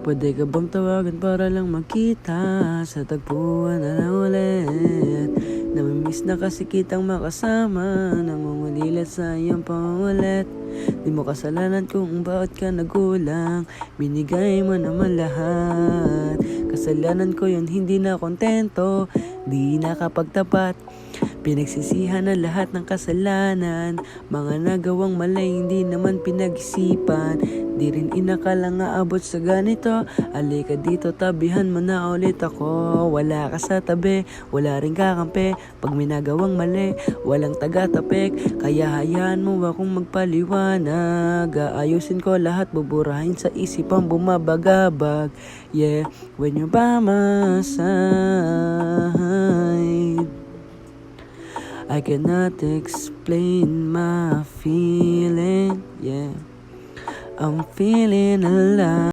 Pwede ka bang tawagan para lang magkita? Sa tagpuan na lang ulit. Namimiss na kasi kitang makasama. Nangungulilat sa iyong pangulit. Di mo kasalanan kung bakit ka nagulang. Binigay mo naman lahat. Kasalanan ko yun, hindi na kontento. Di nakapagtapat. Pinagsisihan na lahat ng kasalanan. Mga nagawang mali hindi naman pinag-isipan. Di rin inakalang aabot sa ganito. Alika dito, tabihan mo na ulit ako. Wala ka sa tabi, wala rin kakampi. Pag may nagawang mali, walang taga-tapik. Kaya hayaan mo akong magpaliwanag. Aayusin ko lahat, buburahin sa isipang bumabagabag. Yeah, when you're by my side, I cannot explain my feeling, yeah. I'm feeling alive.